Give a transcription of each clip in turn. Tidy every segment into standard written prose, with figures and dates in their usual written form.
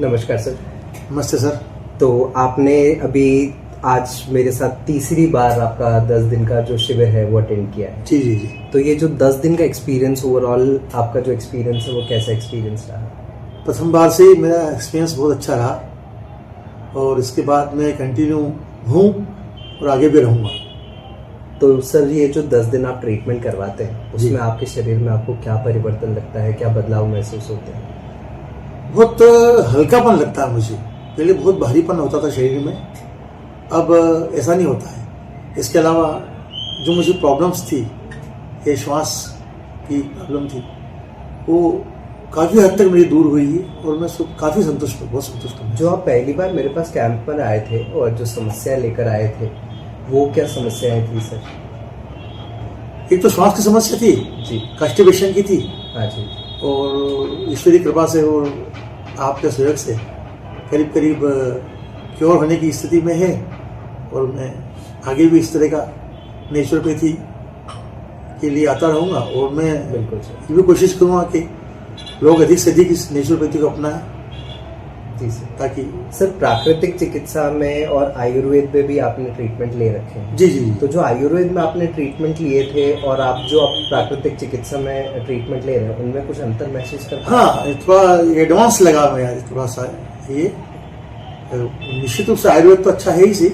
नमस्कार सर। नमस्ते सर। तो आपने अभी आज मेरे साथ तीसरी बार आपका 10 दिन का जो शिविर है वो अटेंड किया है। जी जी जी। तो ये जो 10 दिन का एक्सपीरियंस, ओवरऑल आपका जो एक्सपीरियंस है वो कैसा एक्सपीरियंस रहा? प्रथम बार से ही मेरा एक्सपीरियंस बहुत अच्छा रहा और इसके बाद मैं कंटिन्यू हूँ और आगे भी रहूँगा। तो सर ये जो 10 दिन आप ट्रीटमेंट करवाते हैं जी। उसमें आपके शरीर में आपको क्या परिवर्तन लगता है, क्या बदलाव महसूस होते हैं? बहुत हल्कापन लगता है मुझे। पहले बहुत भारीपन होता था शरीर में, अब ऐसा नहीं होता है। इसके अलावा जो मुझे प्रॉब्लम्स थी, ये श्वास की प्रॉब्लम थी, वो काफ़ी हद तक मेरी दूर हुई है और मैं काफ़ी संतुष्ट हूँ, बहुत संतुष्ट हूँ। जो आप पहली बार मेरे पास कैंप पर आए थे और जो समस्या लेकर आए थे वो क्या समस्याएं थी सर? एक तो श्वास की समस्या थी जी। कॉन्स्टिपेशन की थी। हाँ जी। और ईश्वरी कृपा से और आपके सहयोग से करीब करीब क्योर होने की स्थिति में है और मैं आगे भी इस तरह का नेचुरोपैथी के लिए आता रहूँगा और मैं बिल्कुल सर। ये भी कोशिश करूँगा कि लोग अधिक से अधिक इस नेचुरोपैथी को अपनाएं, जी सर। ताकि सर प्राकृतिक चिकित्सा में और आयुर्वेद में भी आपने ट्रीटमेंट ले रखे हैं। जी जी। तो जो आयुर्वेद में आपने ट्रीटमेंट लिए थे और आप जो अब प्राकृतिक चिकित्सा में ट्रीटमेंट ले रहे हैं उनमें कुछ अंतर महसूस करते हैं? हाँ, थोड़ा एडवांस लगा मैं यार, थोड़ा सा ये निश्चित रूप से आयुर्वेद तो अच्छा है ही जी।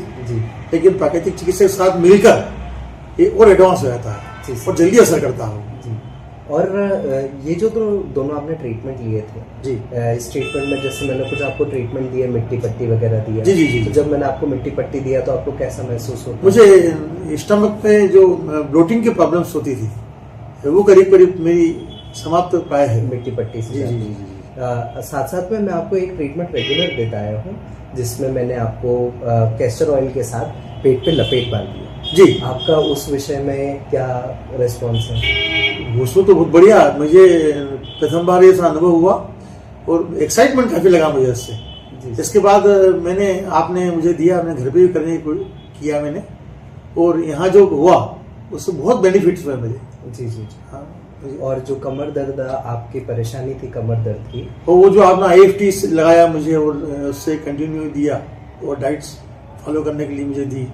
लेकिन प्राकृतिक चिकित्सा के साथ मिलकर ये और एडवांस हो जाता जी है सर। और जल्दी असर करता है। जी। और ये जो दोनों आपने ट्रीटमेंट लिए थे जी। इस ट्रीटमेंट में जैसे मैंने कुछ आपको ट्रीटमेंट दिए, मिट्टी पट्टी वगैरह दिया। जी जी जी। तो जब मैंने आपको मिट्टी पट्टी दिया तो आपको कैसा महसूस होता? मुझे स्टमक पे जो ब्लोटिंग की प्रॉब्लम्स होती थी वो करीब करीब मेरी समाप्त प्राय है मिट्टी पट्टी से जी जाती जी है। जी। साथ साथ में मैं आपको एक ट्रीटमेंट रेगुलर देता आया हूँ जिसमें मैंने आपको कैस्टर ऑयल के साथ पेट पे लपेट बांध दिया जी। आपका उस विषय में क्या रिस्पॉन्स है? उसमें तो बहुत बढ़िया, मुझे प्रथम बार ऐसा अनुभव हुआ और एक्साइटमेंट काफी लगा मुझे इससे। जी। इसके बाद आपने मुझे दिया, मैंने घर पे भी करने की किया मैंने, और यहाँ जो हुआ उससे बहुत बेनिफिट्स हुए मुझे। जी जी जी। हाँ। और जो कमर दर्द आपकी परेशानी थी, कमर दर्द की, और वो जो आपने IFT लगाया मुझे और उससे कंटिन्यू दिया और डाइट्स फॉलो करने के लिए मुझे दी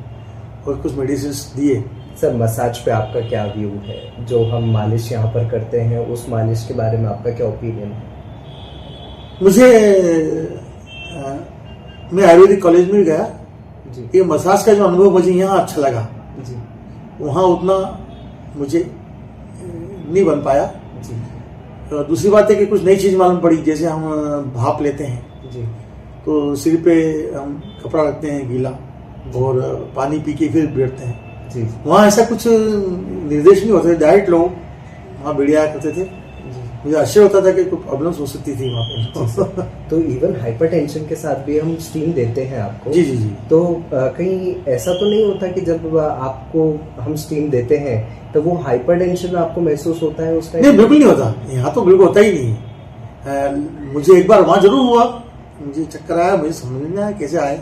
और कुछ मेडिसिन दिए। सर मसाज पे आपका क्या व्यू है? जो हम मालिश यहाँ पर करते हैं उस मालिश के बारे में आपका क्या ओपिनियन है? मुझे मैं आयुर्वेदिक कॉलेज में भी गया जी। ये मसाज का जो अनुभव मुझे यहाँ अच्छा लगा, जी। वहाँ उतना मुझे नहीं बन पाया। जी। दूसरी बात है कि कुछ नई चीज़ मालूम पड़ी, जैसे हम भाप लेते हैं जी। तो सिर पे हम कपड़ा रखते हैं गीला और पानी पी के फिर बैठते हैं। जी। वहाँ ऐसा कुछ निर्देश नहीं होते, डायरेक्ट लोग वहाँ बढ़िया करते थे। मुझे आश्चर्य होता था कि कुछ प्रॉब्लम्स हो सकती थी वहाँ पे। तो इवन हाइपरटेंशन के साथ भी हम स्टीम देते हैं आपको। जी जी जी। तो कहीं ऐसा तो नहीं होता कि जब आपको हम स्टीम देते हैं तो वो हाइपरटेंशन आपको महसूस होता है उस टाइम? नहीं, बिल्कुल नहीं होता, यहाँ तो बिल्कुल होता ही नहीं। मुझे एक बार वहाँ जरूर हुआ, मुझे चक्कर आया, मुझे समझ नहीं आया कैसे आया,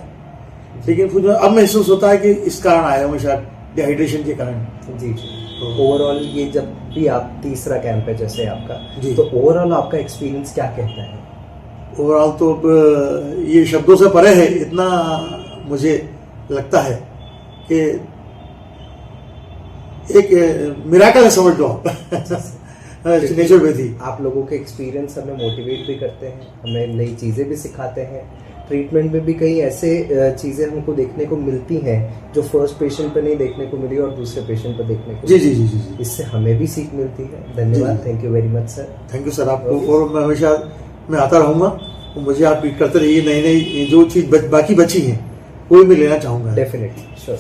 लेकिन फिर अब महसूस होता है कि इस कारण आया हूँ, शायद डिहाइड्रेशन के कारण। जी जी। ओवरऑल ये जब भी आप तीसरा कैंप है जैसे आपका, जी। तो ओवरऑल आपका एक्सपीरियंस क्या कहता है? ओवरऑल तो ये शब्दों से परे है, इतना मुझे लगता है कि एक मिराकल है, समझ लो आप। नेचुरोपैथी आप लोगों के एक्सपीरियंस हमें मोटिवेट भी करते हैं, हमें नई चीज़ें भी सिखाते हैं। ट्रीटमेंट में भी कई ऐसे चीज़ें हमको देखने को मिलती हैं जो फर्स्ट पेशेंट पे नहीं देखने को मिली और दूसरे पेशेंट पे देखने को जी जी जी जी। इससे हमें भी सीख मिलती है। धन्यवाद। Thank you very much sir. Thank you sir आपको, और मैं हमेशा आता रहूँगा और मुझे आप करते रहिए, नई नई जो चीज़ बाकी बची हैं वो मैं लेना चाहूँगा। Definitely, sure.